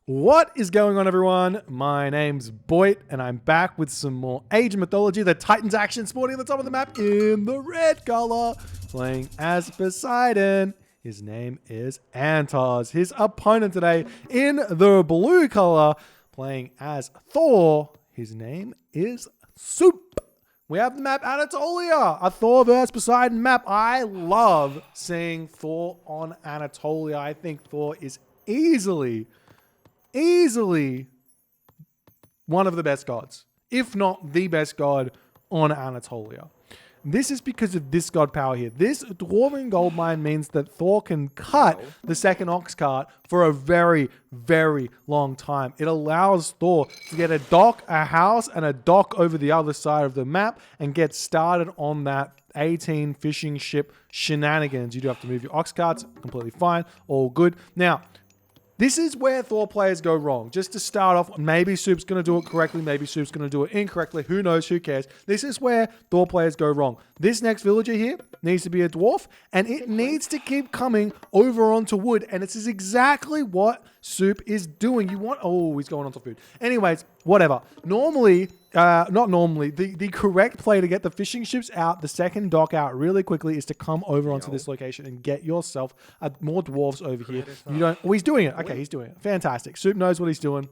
What is going on, everyone? My name's Boit, and I'm back with some more Age of Mythology. The Titans action sporting at the top of the map in the red color, playing as Poseidon. His name is 3antozz. His opponent today in the blue color, playing as Thor. His name is Suppe. We have the map Anatolia, a Thor versus Poseidon map. I love seeing Thor on Anatolia. I think Thor is easily one of the best gods, if not the best god on Anatolia. This is because of this god power here. This dwarven gold mine means that Thor can cut the second ox cart for a very, very long time. It allows Thor to get a dock, a house, and a dock over the other side of the map and get started on that 18 fishing ship shenanigans. You do have to move your ox carts, completely fine, all good. Now, this is where Thor players go wrong. Just to start off, maybe Suppe's going to do it correctly, maybe Suppe's going to do it incorrectly. Who knows? Who cares? This is where Thor players go wrong. This next villager here needs to be a dwarf, and it needs to keep coming over onto wood, and this is exactly what Suppe is doing. You want... Oh, he's going onto food. Anyways, whatever. Normally... not normally. The correct play to get the fishing ships out, the second dock out really quickly is to come over onto this location and get yourself more dwarves over here. You don't... Oh, he's doing it. Okay, he's doing it. Fantastic. Suppe knows what he's doing.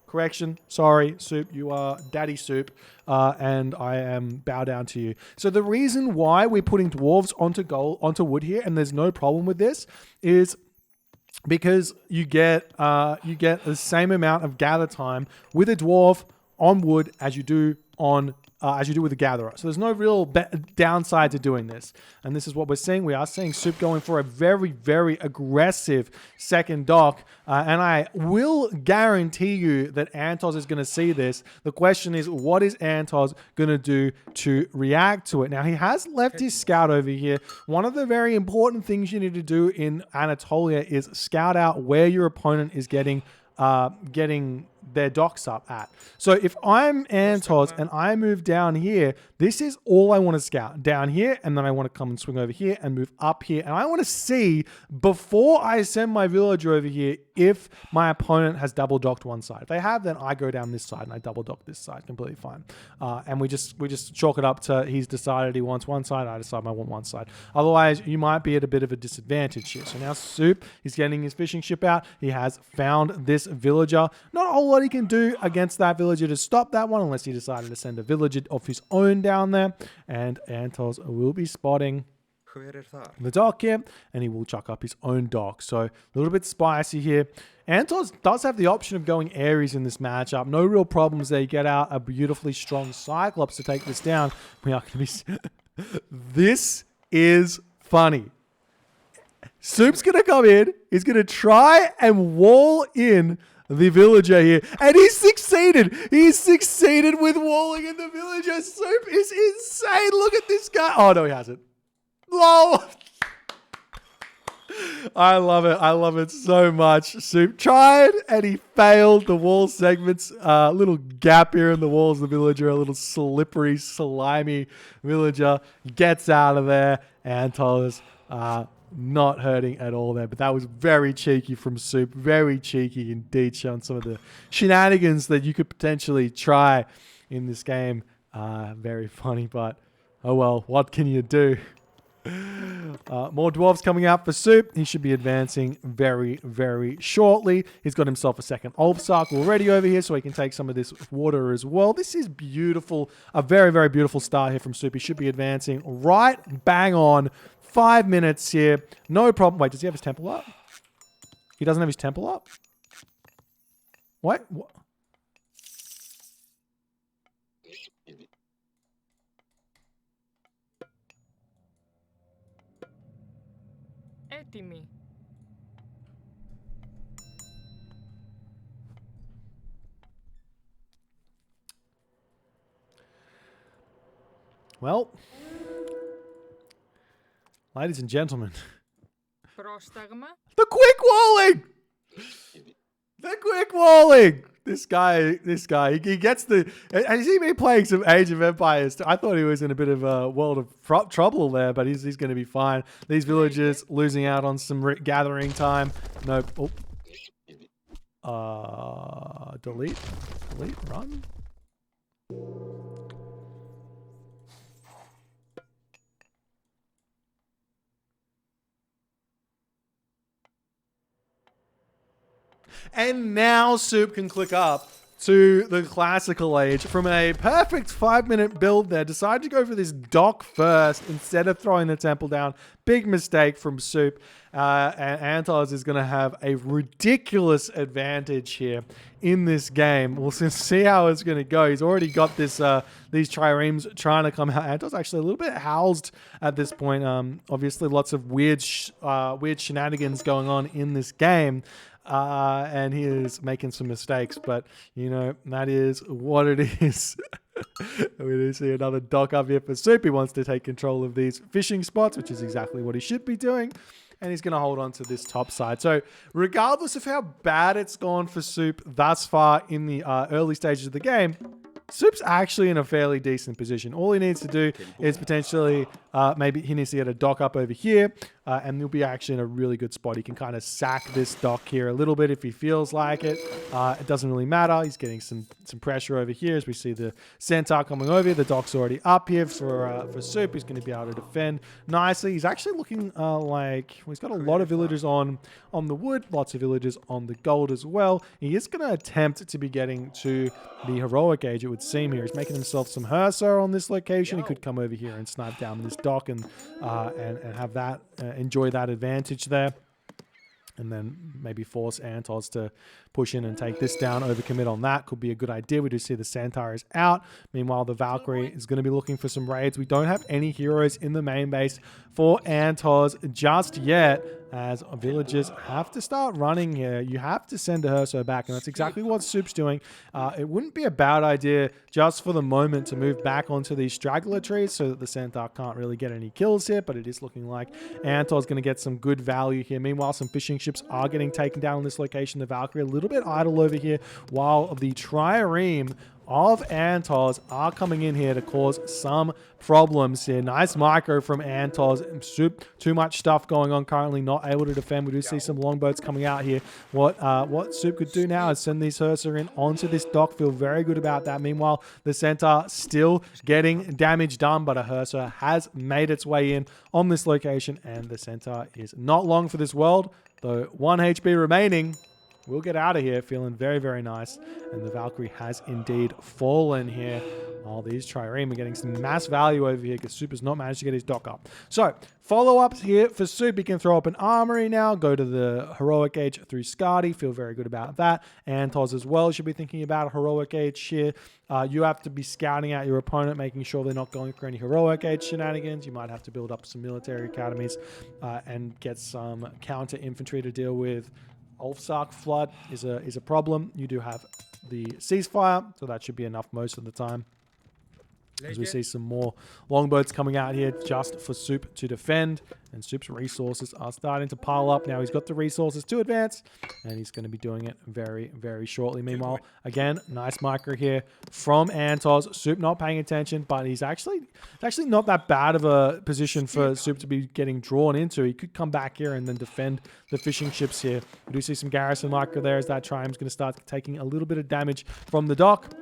Correction. Sorry, Suppe. You are Daddy Suppe. And I am bow down to you. So the reason why we're putting dwarves onto wood here, and there's no problem with this, is because you get the same amount of gather time with a dwarf on wood as you do with a gatherer. So there's no real downside to doing this. And this is what we're seeing. We are seeing Suppe going for a very, very aggressive second dock. And I will guarantee you that 3antozz is going to see this. The question is, what is 3antozz going to do to react to it? Now, he has left his scout over here. One of the very important things you need to do in Anatolia is scout out where your opponent is getting their docks up at. So if I'm 3antozz and I move down here, this is all I want to scout. Down here, and then I want to come and swing over here and move up here. And I want to see, before I send my villager over here, if my opponent has double docked one side. If they have, then I go down this side and I double dock this side. Completely fine. And we just chalk it up to he's decided he wants one side, I decide I want one side. Otherwise, you might be at a bit of a disadvantage here. So now Suppe is getting his fishing ship out. He has found this villager. Not a whole lot he can do against that villager to stop that one, unless he decided to send a villager of his own down there. And 3antozz will be spotting the dock here, and he will chuck up his own dock. So a little bit spicy here. 3antozz does have the option of going Ares in this matchup. No real problems there. You get out a beautifully strong Cyclops to take this down. We are going to be... This is funny. Suppe's going to come in. He's going to try and wall in the villager here. And he's succeeded. He's succeeded with walling in the villager. Suppe is insane. Look at this guy. Oh, no, he hasn't. LOL. I love it. I love it so much. Suppe tried and he failed. The wall segments, a little gap here in the walls of the villager, a little slippery, slimy villager gets out of there. 3antozz not hurting at all there, but that was very cheeky from Suppe. Very cheeky indeed, showing some of the shenanigans that you could potentially try in this game. Very funny, but oh well, what can you do? More dwarves coming out for Suppe. He should be advancing very, very shortly. He's got himself a second Ulfsark already over here, so he can take some of this water as well. This is beautiful. A very, very beautiful start here from Suppe. He should be advancing right bang on 5 minutes here. No problem. Wait, does he have his temple up? He doesn't have his temple up? What? Έτοιμοι. Well, ladies and gentlemen, Πρόσταγμα. the quick walling! The quick walling! This guy, he gets the... Has he been playing some Age of Empires? I thought he was in a bit of a world of trouble there, but he's going to be fine. These villagers losing out on some gathering time. Nope. Delete, run. And now Soup can click up to the classical age from a perfect 5-minute build there. Decided to go for this dock first instead of throwing the temple down. Big mistake from Soup. And RAGNORAK is going to have a ridiculous advantage here in this game. We'll see how it's going to go. He's already got this these triremes trying to come out. RAGNORAK's actually a little bit housed at this point. Obviously, lots of weird shenanigans going on in this game. And he is making some mistakes, but you know, that is what it is. We do see another dock up here for Soup. He wants to take control of these fishing spots, which is exactly what he should be doing. And he's going to hold on to this top side. So regardless of how bad it's gone for Soup thus far in the early stages of the game, Soup's actually in a fairly decent position. All he needs to do is potentially, maybe he needs to get a dock up over here, and he'll be actually in a really good spot. He can kind of sack this dock here a little bit if he feels like it. It doesn't really matter. He's getting some pressure over here as we see the centaur coming over here. The dock's already up here for Soup. He's going to be able to defend nicely. He's actually looking like he's got a lot of villagers on the wood, lots of villagers on the gold as well. He is going to attempt to be getting to the heroic age, it would seem here. He's making himself some Hersa on this location. He could come over here and snipe down this dock and have that enjoy that advantage there. And then maybe force RAGNORAK to push in and take this down. Overcommit on that could be a good idea. We do see the Centaur is out. Meanwhile, the Valkyrie is going to be looking for some raids. We don't have any heroes in the main base for RAGNORAK just yet, as villagers have to start running here. You have to send a Herso back, and that's exactly what Soup's doing. It wouldn't be a bad idea just for the moment to move back onto these straggler trees so that the Centaur can't really get any kills here, but it is looking like RAGNORAK is going to get some good value here. Meanwhile, some fishing ships are getting taken down on this location. The Valkyrie a little bit idle over here, while the trireme of RAGNORAK are coming in here to cause some problems here. Nice micro from RAGNORAK. Soup, too much stuff going on currently, not able to defend. We do see some longboats coming out here. What Soup could do now is send these Hersa in onto this dock. Feel very good about that. Meanwhile, the Centaur still getting damage done, but a Hersa has made its way in on this location, and the Centaur is not long for this world, though 1 HP remaining. We'll get out of here feeling very, very nice. And the Valkyrie has indeed fallen here. All these trireme are getting some mass value over here because Soup has not managed to get his dock up. So, follow-ups here for Soup. He can throw up an armory now, go to the heroic age through Skadi. Feel very good about that. RAGNORAK as well should be thinking about a heroic age here. You have to be scouting out your opponent, making sure they're not going for any heroic age shenanigans. You might have to build up some military academies and get some counter infantry to deal with. Ulfsark flood is a problem. You do have the ceasefire, so that should be enough most of the time. As we see some more longboats coming out here just for Soup to defend. And Soup's resources are starting to pile up. Now he's got the resources to advance, and he's going to be doing it very, very shortly. Meanwhile, again, nice micro here from RAGNORAK. Soup not paying attention, but it's actually not that bad of a position for Soup to be getting drawn into. He could come back here and then defend the fishing ships here. We do see some garrison micro there as that trireme's going to start taking a little bit of damage from the dock.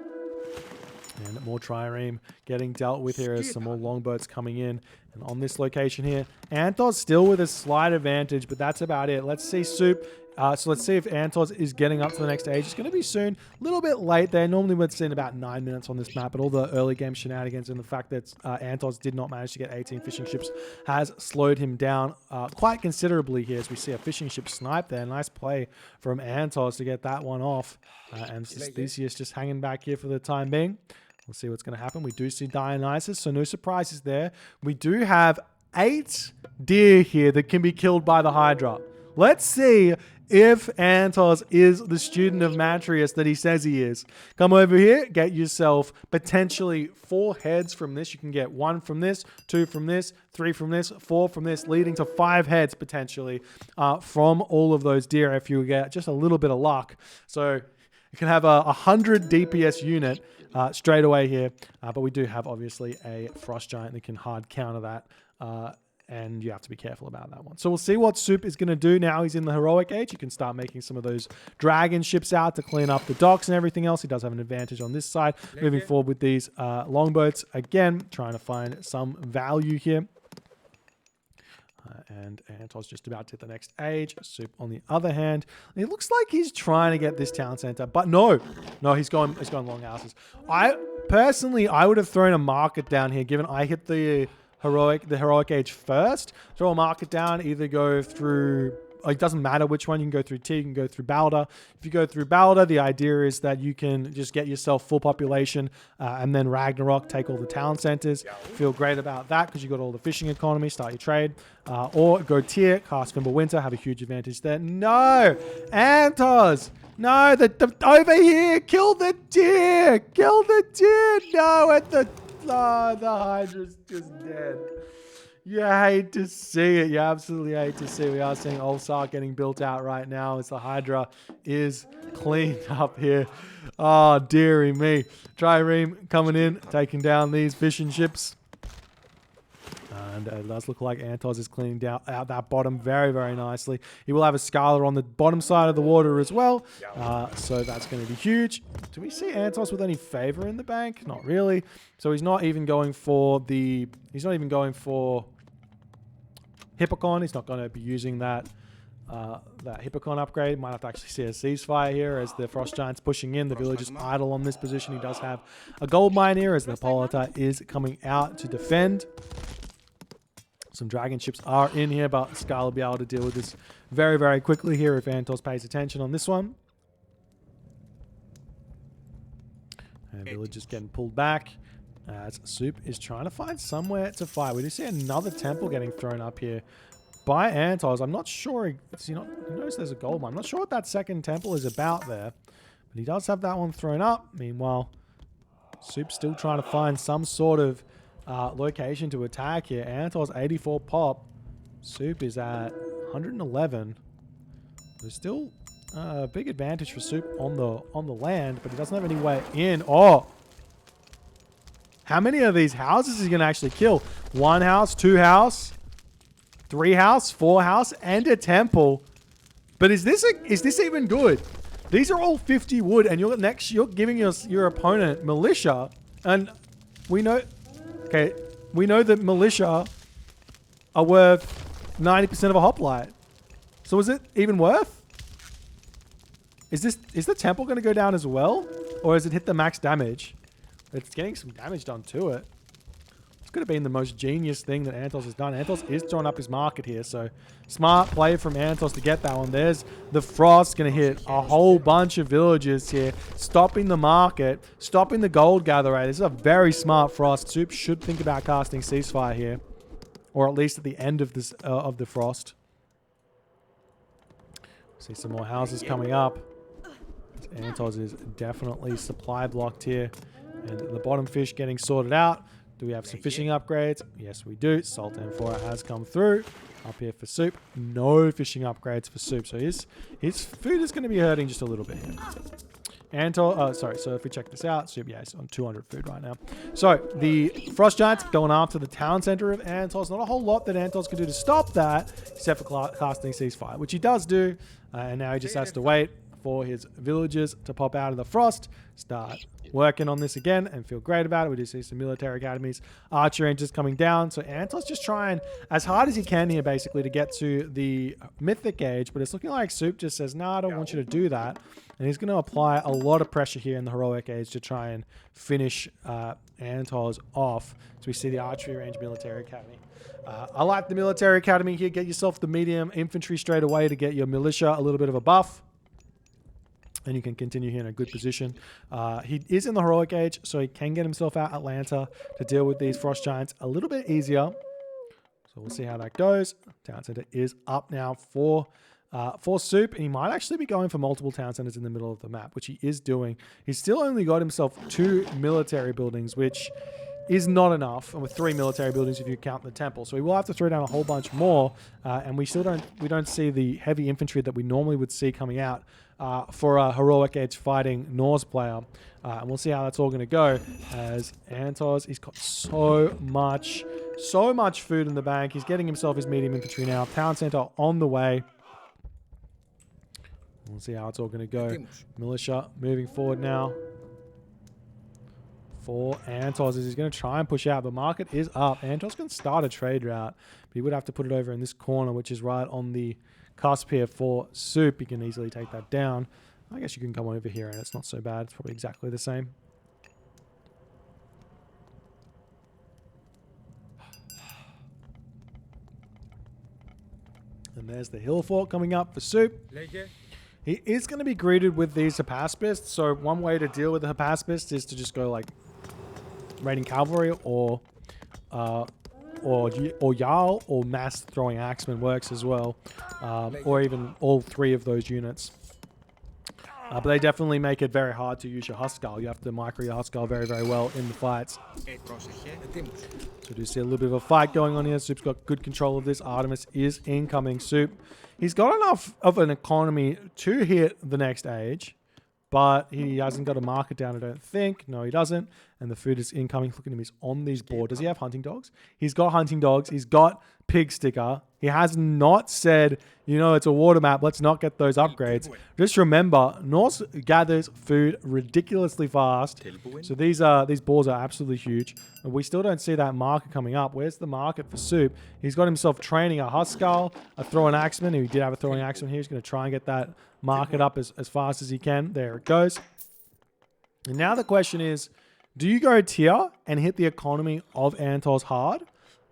And more trireme getting dealt with here as some more longboats coming in. And on this location here, RAGNORAK still with a slight advantage, but that's about it. Let's see Soup. So let's see if RAGNORAK is getting up to the next stage. It's going to be soon. A little bit late there. Normally we'd see in about 9 minutes on this map, but all the early game shenanigans and the fact that RAGNORAK did not manage to get 18 fishing ships has slowed him down quite considerably here as we see a fishing ship snipe there. Nice play from RAGNORAK to get that one off. And Theseus just hanging back here for the time being. We'll see what's going to happen. We do see Dionysus, so no surprises there. We do have 8 deer here that can be killed by the Hydra. Let's see if RAGNORAK is the student of Matrius that he says he is. Come over here, get yourself potentially 4 heads from this. You can get 1 from this, 2 from this, 3 from this, 4 from this, leading to 5 heads potentially from all of those deer if you get just a little bit of luck. So you can have a 100 DPS unit straight away here, but we do have obviously a frost giant that can hard counter that and you have to be careful about that one. So we'll see what Suppe is going to do now. He's in the heroic age. He can start making some of those dragon ships out to clean up the docks and everything else. He does have an advantage on this side. Moving forward with these longboats. Again, trying to find some value here. And RAGNORAK's just about to hit the next age. Suppe, on the other hand, it looks like he's trying to get this town center, but no, he's going long houses. I would have thrown a market down here, given I hit the heroic age first. Throw a market down, either go through. It doesn't matter which one. You can go through T, you can go through Balder. If you go through Balder, the idea is that you can just get yourself full population and then RAGNORAK, take all the town centers. Feel great about that because you got all the fishing economy, start your trade. Or go Tier, cast Fimbulwinter, have a huge advantage there. No! RAGNORAK! No, over here! Kill the deer! Kill the deer! No, the Hydra's just dead. You hate to see it. You absolutely hate to see it. We are seeing Ulsar getting built out right now as the Hydra is cleaned up here. Oh, dearie me. Trireme coming in, taking down these fishing ships. And it does look like RAGNORAK is cleaning out that bottom very, very nicely. He will have a Scalar on the bottom side of the water as well. So that's going to be huge. Do we see RAGNORAK with any favor in the bank? Not really. So he's not even going for Hippocon. He's not going to be using that Hippocon upgrade. Might have to actually see a ceasefire here as the Frost Giant's pushing in. The village is idle on this position. He does have a gold mine here as the Polita is coming out to defend. Some dragon ships are in here, but Scar will be able to deal with this very, very quickly here if RAGNORAK pays attention on this one. And village is getting pulled back. As Suppe is trying to find somewhere to fight. We do see another temple getting thrown up here by RAGNORAK. I'm not sure. He knows there's a gold mine. I'm not sure what that second temple is about there. But he does have that one thrown up. Meanwhile, Suppe's still trying to find some sort of location to attack here. RAGNORAK's 84 pop. Suppe is at 111. There's still a big advantage for Suppe on the land, but he doesn't have any way in. Oh! How many of these houses is he going to actually kill? 1 house, 2 house, 3 house, 4 house, and a temple. But is this even good? These are all 50 wood, and you're giving your opponent militia, and we know that militia are worth 90% of a hoplite. So is it even worth? Is the temple going to go down as well, or has it hit the max damage? It's getting some damage done to it. This could have been the most genius thing that RAGNORAK has done. RAGNORAK is throwing up his market here, so smart play from RAGNORAK to get that one. There's the Frost going to hit a whole bunch of villages here, stopping the market, stopping the gold gatherer. This is a very smart Frost. Suppe should think about casting ceasefire here, or at least at the end of this of the Frost. See some more houses coming up. RAGNORAK is definitely supply blocked here. And the bottom fish getting sorted out. Do we have some fishing upgrades? Yes, we do. Sultan 4 has come through. Up here for Suppe. No fishing upgrades for Suppe. So his food is going to be hurting just a little bit here. So if we check this out, Suppe, yeah, he's on 200 food right now. So the Frost Giants going after the town center of RAGNORAK. Not a whole lot that RAGNORAK can do to stop that, except for casting ceasefire, which he does do. And now he just has to wait for his villagers to pop out of the frost, start working on this again, and feel great about it. We do see some military academies, archer ranges coming down. So RAGNORAK's just trying as hard as he can here, basically, to get to the mythic age. But it's looking like Suppe just says, "No, I don't want you to do that." And he's going to apply a lot of pressure here in the heroic age to try and finish RAGNORAK off. So we see the archery range military academy. I like the military academy here. Get yourself the medium infantry straight away to get your militia a little bit of a buff. And you can continue here in a good position. He is in the heroic age, so he can get himself out Atlanta to deal with these Frost Giants a little bit easier. So we'll see how that goes. Town center is up now for Suppe, and he might actually be going for multiple town centers in the middle of the map, which he is doing. He's still only got himself 2 military buildings, which is not enough, and with 3 military buildings if you count the temple. So we will have to throw down a whole bunch more, and we don't see the heavy infantry that we normally would see coming out for a heroic age fighting Norse player. And we'll see how that's all going to go, as RAGNORAK, he's got so much So much food in the bank. He's getting himself his medium infantry now. Town center on the way. We'll see how it's all going to go. Militia moving forward now. For 3antozz, he's going to try and push out. The market is up. 3antozz can start a trade route, but he would have to put it over in this corner, which is right on the cusp here for Suppe. He can easily take that down. I guess you can come over here and it's not so bad. It's probably exactly the same. And there's the hill fort coming up for Suppe. He is going to be greeted with these Hypaspists. So one way to deal with the Hypaspists is to just go like raiding cavalry or Jarl or mass throwing axemen works as well. Or even all three of those units. But they definitely make it very hard to use your Huskarl. You have to micro your Huskarl very, very well in the fights. So do see a little bit of a fight going on here. Suppe's got good control of this. Artemis is incoming. Suppe, he's got enough of an economy to hit the next age, but he hasn't got a market down, I don't think. No, he doesn't. And the food is incoming. Look at him. He's on these boards. Does he have hunting dogs? He's got hunting dogs. He's got pig sticker. He has not said, you know, it's a water map. Let's not get those upgrades. Just remember, Norse gathers food ridiculously fast. So these boars are absolutely huge. And we still don't see that market coming up. Where's the market for Suppe? He's got himself training a Huskarl, a throwing axeman. He did have a throwing axeman here. He's going to try and get that market up as fast as he can. There it goes. And now the question is, do you go tier and hit the economy of 3antozz hard?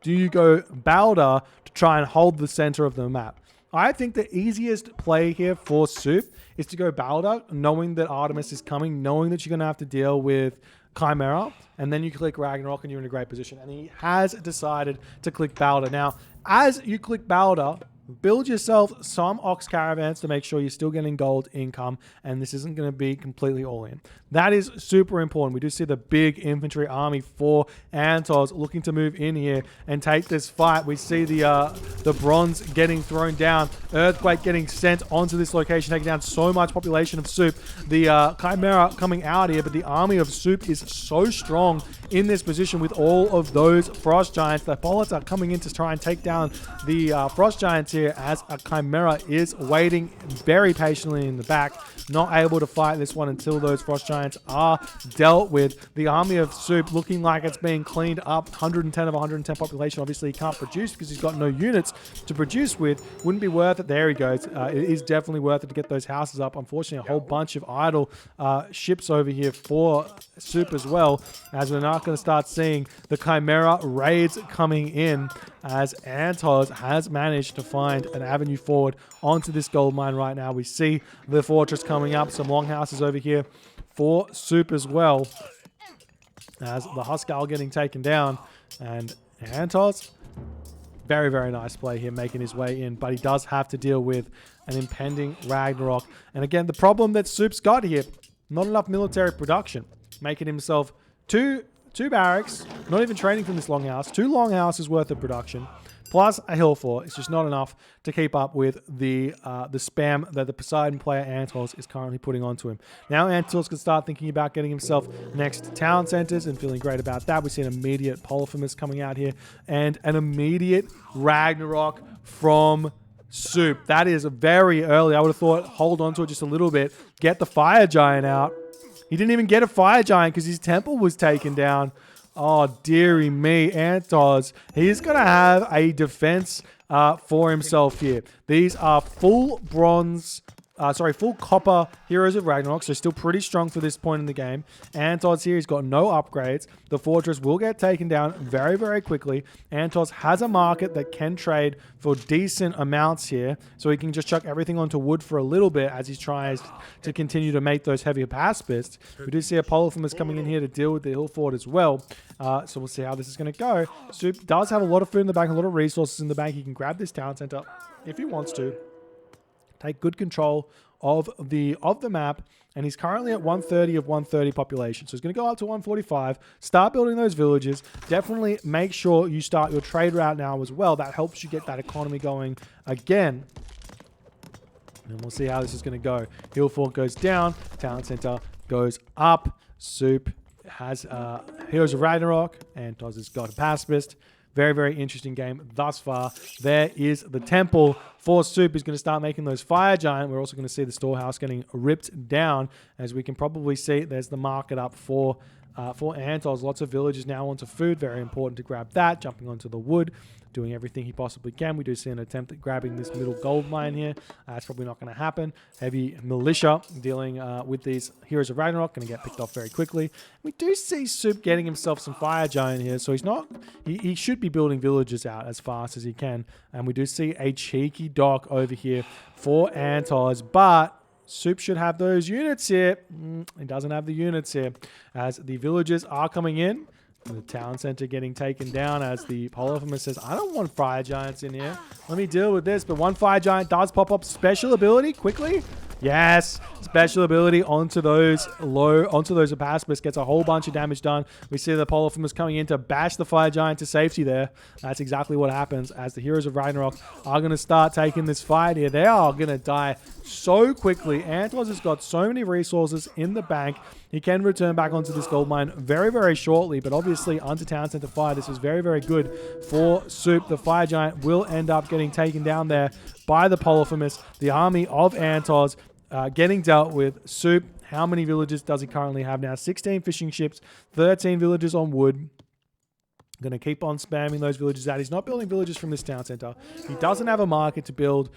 Do you go Balder to try and hold the center of the map? I think the easiest play here for Suppe is to go Balder, knowing that Artemis is coming, knowing that you're going to have to deal with Chimera, and then you click RAGNORAK and you're in a great position. And he has decided to click Balder. Now, as you click Balder, build yourself some ox caravans to make sure you're still getting gold income, and this isn't going to be completely all in. That is super important. We do see the big infantry army for 3antozz looking to move in here and take this fight. We see the bronze getting thrown down, earthquake getting sent onto this location, taking down so much population of Suppe. The Chimera coming out here, but the army of Suppe is so strong in this position with all of those frost giants. The bullets are coming in to try and take down the frost giants here, as a Chimera is waiting very patiently in the back, not able to fight this one until those frost giants are dealt with. The army of Suppe looking like it's being cleaned up. 110 of 110 population. Obviously he can't produce because he's got no units to produce with. Wouldn't be worth it. There he goes. It is definitely worth it to get those houses up. Unfortunately, a whole bunch of idle ships over here for Suppe as well, as we're not going to start seeing the Chimera raids coming in, as 3antozz has managed to find an avenue forward onto this gold mine right now. We see the fortress coming up, some longhouses over here for Suppe as well, as the Huskarl getting taken down. And 3antozz, very, very nice play here, making his way in, but he does have to deal with an impending RAGNORAK. And again, the problem that Suppe's got here, not enough military production, making himself two barracks, not even training from this longhouse, 2 longhouses worth of production, plus a hill fort. It's just not enough to keep up with the spam that the Poseidon player 3antozz is currently putting onto him. Now 3antozz can start thinking about getting himself next town centers and feeling great about that. We see an immediate Polyphemus coming out here and an immediate RAGNORAK from Suppe. That is very early. I would have thought hold on to it just a little bit, get the fire giant out. He didn't even get a fire giant because his temple was taken down. Oh, dearie me, 3antozz. He's going to have a defense for himself here. These are full copper Heroes of RAGNORAK, so still pretty strong for this point in the game. 3antozz here, he's got no upgrades. The fortress will get taken down very, very quickly. 3antozz has a market that can trade for decent amounts here, so he can just chuck everything onto wood for a little bit as he tries to continue to make those heavier pacifists. We do see a Polyphemus coming in here to deal with the hill fort as well, so we'll see how this is going to go. Suppe does have a lot of food in the bank, a lot of resources in the bank. He can grab this town center if he wants to. Take good control of the map, and he's currently at 130 of 130 population. So he's going to go up to 145, start building those villages. Definitely make sure you start your trade route now as well. That helps you get that economy going again. And we'll see how this is going to go. Hill fort goes down, town center goes up. Suppe has Heroes of RAGNORAK, and 3antozz has got a pacifist. Very, very interesting game thus far. There is the temple for Suppe, who's going to start making those fire giant. We're also going to see the storehouse getting ripped down. As we can probably see, there's the market up for 3antozz. Lots of villagers now onto food. Very important to grab that. Jumping onto the wood, doing everything he possibly can. We do see an attempt at grabbing this middle gold mine here. That's probably not going to happen. Heavy militia dealing with these Heroes of Ragnarok. Going to get picked off very quickly. We do see Suppe getting himself some fire giant here. So he's not... He should be building villagers out as fast as he can. And we do see a cheeky dock over here for 3antozz. But... Suppe should have those units here. He doesn't have the units here. As the villagers are coming in. The town center getting taken down as the Polyphemus says, I don't want fire giants in here. Let me deal with this. But one fire giant does pop up special ability quickly. Yes, special ability onto those Opaspis, gets a whole bunch of damage done. We see the Polyphemus coming in to bash the fire giant to safety there. That's exactly what happens as the Heroes of Ragnarok are going to start taking this fight here. They are going to die so quickly. 3antozz has got so many resources in the bank. He can return back onto this gold mine very, very shortly, but obviously onto town center fire. This is very, very good for Suppe. The fire giant will end up getting taken down there by the Polyphemus. The army of 3antozz getting dealt with. Suppe, how many villages does he currently have now? 16 fishing ships, 13 villages on wood. Going to keep on spamming those villages out. He's not building villages from this town center. He doesn't have a market to build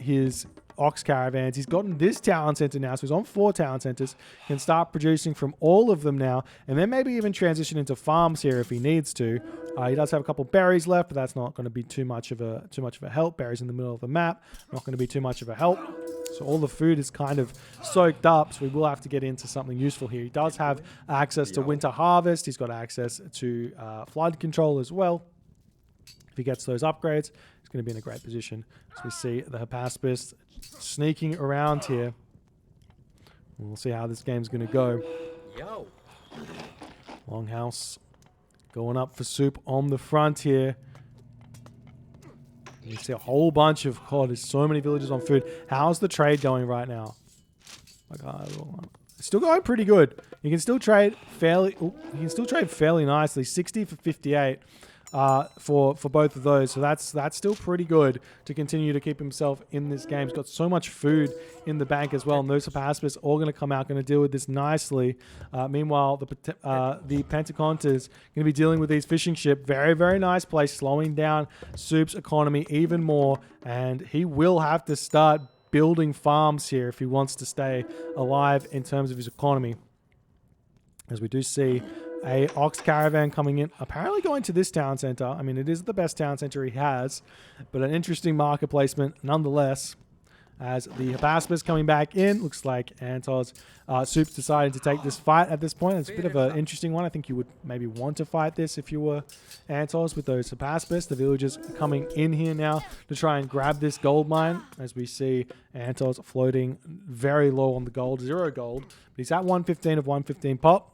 his ox caravans. He's gotten this town center now, so he's on 4 town centers. Can start producing from all of them now, and then maybe even transition into farms here if he needs to. He does have a couple berries left, but that's not going to be too much of a help. Berries in the middle of the map, not going to be too much of a help. So all the food is kind of soaked up, so we will have to get into something useful here. He does have access to winter harvest. He's got access to flood control as well. If he gets those upgrades, he's going to be in a great position. So we see the Opaspis sneaking around here. We'll see how this game's going to go. Longhouse going up for Suppe on the front here. You see a whole bunch of... God, there's so many villages on food. How's the trade going right now? It's still going pretty good. You can still trade fairly... you can still trade fairly nicely. 60 for 58 for both of those. So that's still pretty good to continue to keep himself in this game. He's got so much food in the bank as well. And those Opaspis all going to come out, going to deal with this nicely. Meanwhile, the Pentaconta is going to be dealing with these fishing ship. Very, very nice place, slowing down Suppe's economy even more. And he will have to start building farms here if he wants to stay alive in terms of his economy. As we do see a ox caravan coming in, apparently going to this town center. I mean, it is the best town center he has, but an interesting market placement nonetheless. As the Opaspis coming back in, looks like 3antozz, Suppe's deciding to take this fight at this point. It's a bit of an interesting one. I think you would maybe want to fight this if you were 3antozz with those Opaspis. The villagers coming in here now to try and grab this gold mine, as we see 3antozz floating very low on the gold, 0 gold. But he's at 115 of 115 pop.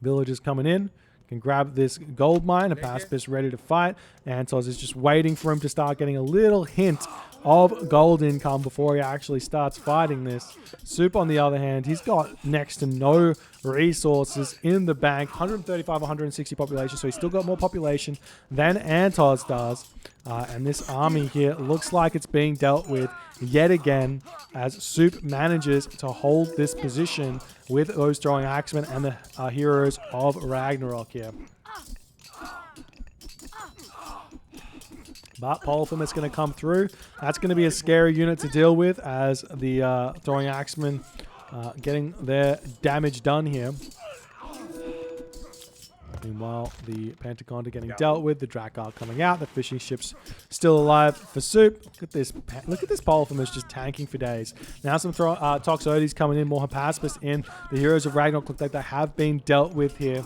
Villagers coming in, can grab this gold mine. Opaspis ready to fight. 3antozz is just waiting for him to start getting a little hint of gold income before he actually starts fighting this. Suppe, on the other hand, he's got next to no resources in the bank. 135, 160 population, so he's still got more population than 3antozz does. And this army here looks like it's being dealt with yet again as Suppe manages to hold this position with those throwing axemen and the Heroes of Ragnarok here. But Polyphemus is going to come through. That's going to be a scary unit to deal with as the throwing axemen getting their damage done here. Meanwhile, the Pentaconta getting dealt with. The Drakkar coming out. The fishing ship's still alive for Suppe. Look at this. Look at this Polyphemus just tanking for days. Now some Toxotes coming in. More Opaspis in. The Heroes of Ragnarok look like they have been dealt with here.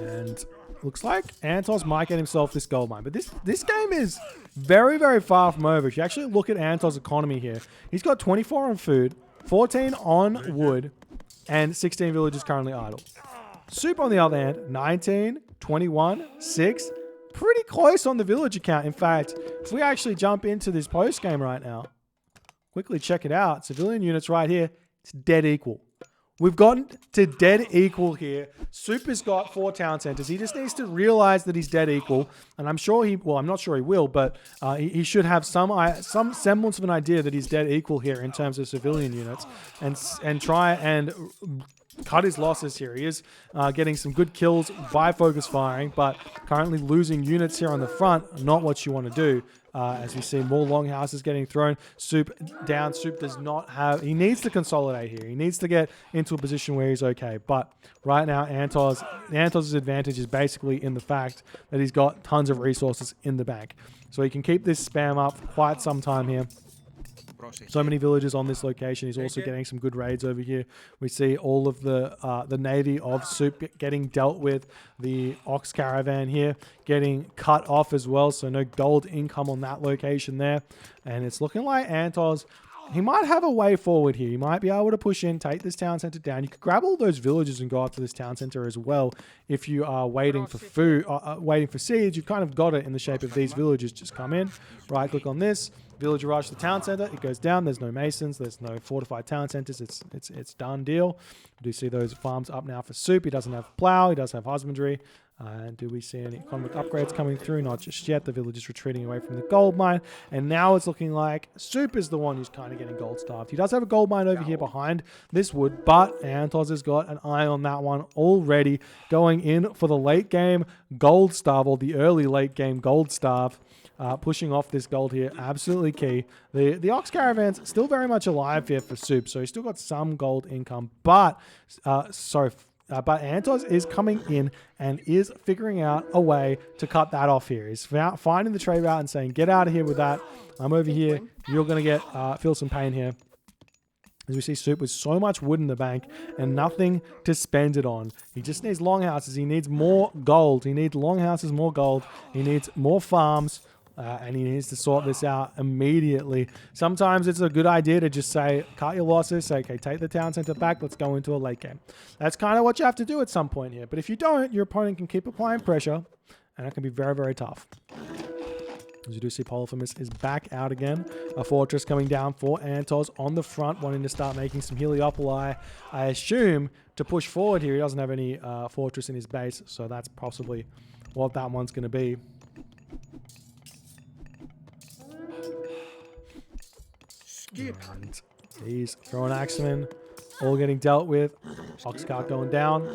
And looks like 3antozz might get himself this gold mine. But this game is very, very far from over. If you actually look at 3antozz economy here, he's got 24 on food, 14 on wood, and 16 villages currently idle. Suppe, on the other hand, 19, 21, 6. Pretty close on the village account. In fact, if we actually jump into this post game right now, quickly check it out. Civilian units right here, it's dead equal. We've gotten to dead equal here. Soup has got 4 town centers. He just needs to realize that he's dead equal. And I'm sure I'm not sure he will, but he should have some semblance of an idea that he's dead equal here in terms of civilian units and try and cut his losses here. He is getting some good kills by focus firing, but currently losing units here on the front, not what you want to do. As we see more longhouses getting thrown. Soup down. Soup does not have... He needs to consolidate here. He needs to get into a position where he's okay. But right now, Antozz's advantage is basically in the fact that he's got tons of resources in the bank. So he can keep this spam up for quite some time here. So many villages on this location. He's also getting some good raids over here. We see all of the navy of Soup getting dealt with. The ox caravan here getting cut off as well. So no gold income on that location there. And it's looking like Antozz, he might have a way forward here. He might be able to push in, take this town center down. You could grab all those villages and go after this town center as well. If you are waiting for food, waiting for siege, you've kind of got it in the shape of these villages. Just come in, right click on this. Village rush the town center. It goes down. There's no masons. There's no fortified town centers. It's done deal. We do see those farms up now for Soup. He doesn't have plow. He does have husbandry. And do we see any economic upgrades coming through? Not just yet. The village is retreating away from the gold mine. And now it's looking like Soup is the one who's kind of getting gold starved. He does have a gold mine over here behind this wood, but Antozz has got an eye on that one already, going in for the late game gold starve, or the early late game gold starve. Pushing off this gold here, absolutely key. The ox caravan's still very much alive here for Soup, so he's still got some gold income. But Antozz is coming in and is figuring out a way to cut that off here. He's finding the trade route and saying, "Get out of here with that. I'm over here. You're gonna feel some pain here." As we see Soup with so much wood in the bank and nothing to spend it on. He just needs longhouses. He needs more gold. He needs longhouses, more gold. He needs more farms. And he needs to sort this out immediately. Sometimes it's a good idea to just say, cut your losses, say, okay, take the town center back, let's go into a late game. That's kind of what you have to do at some point here. But if you don't, your opponent can keep applying pressure, and it can be very, very tough. As you do see, Polyphemus is back out again. A fortress coming down for Antozz on the front, wanting to start making some Heliopoli, I assume, to push forward here. He doesn't have any fortress in his base, so that's possibly what that one's going to be. And he's throwing axemen, all getting dealt with. Ox cart going down.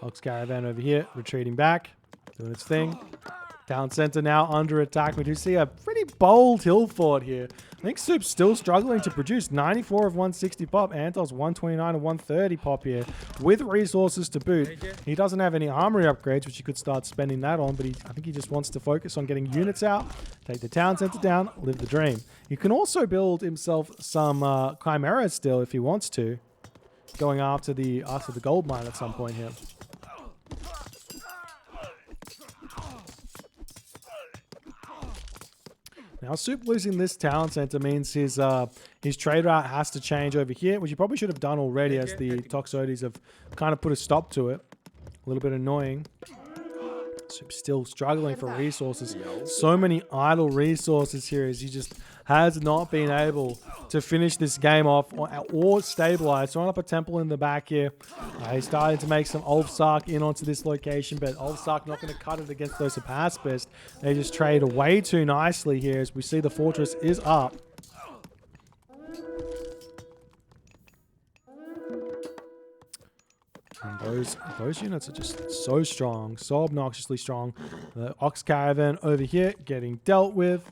Ox caravan over here, retreating back, doing its thing. Town center now under attack. We do see a pretty bold hill fort here. I think Soup's still struggling to produce 94 of 160 pop. Antozz 129 of 130 pop here with resources to boot. He doesn't have any armory upgrades, which he could start spending that on, but I think he just wants to focus on getting units out, take the town center down, live the dream. He can also build himself some chimeras still if he wants to, going after the gold mine at some point here. Now, Soup losing this town center means his trade route has to change over here, which he probably should have done already, as the Toxotes have kind of put a stop to it. A little bit annoying. Soup's still struggling for resources. So many idle resources here, as he just has not been able to finish this game off or stabilize. Throwing up a temple in the back here. He's starting to make some Ulfsark in onto this location, but Ulfsark not going to cut it against those Hapaspist. They just trade way too nicely here, as we see the fortress is up. And those units are just so strong, so obnoxiously strong. The Ox Caravan over here getting dealt with.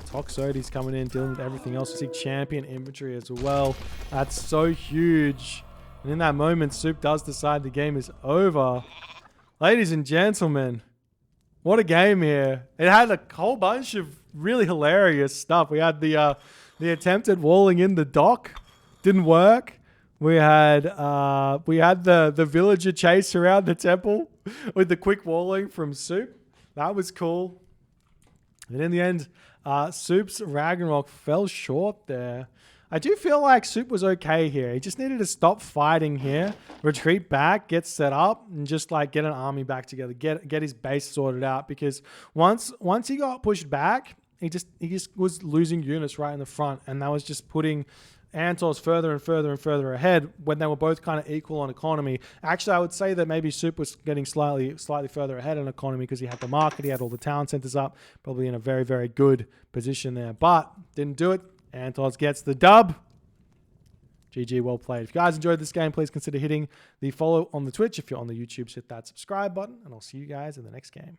Toxotes coming in, dealing with everything else. We see champion infantry as well. That's so huge. And in that moment, Soup does decide the game is over. Ladies and gentlemen, what a game here. It had a whole bunch of really hilarious stuff. We had the attempt at walling in the dock. Didn't work. We had the villager chase around the temple with the quick walling from Soup. That was cool. And in the end, Soup's RAGNORAK fell short there. I do feel like Soup was okay here. He just needed to stop fighting here, retreat back, get set up, and just like get an army back together, get his base sorted out. Because once he got pushed back, He just was losing units right in the front, and that was just putting RAGNORAK further and further and further ahead when they were both kind of equal on economy. Actually, I would say that maybe Suppe was getting slightly further ahead on economy because he had the market, he had all the town centers up, probably in a very, very good position there. But didn't do it. RAGNORAK gets the dub. GG, well played. If you guys enjoyed this game, please consider hitting the follow on the Twitch. If you're on the YouTube, hit that subscribe button, and I'll see you guys in the next game.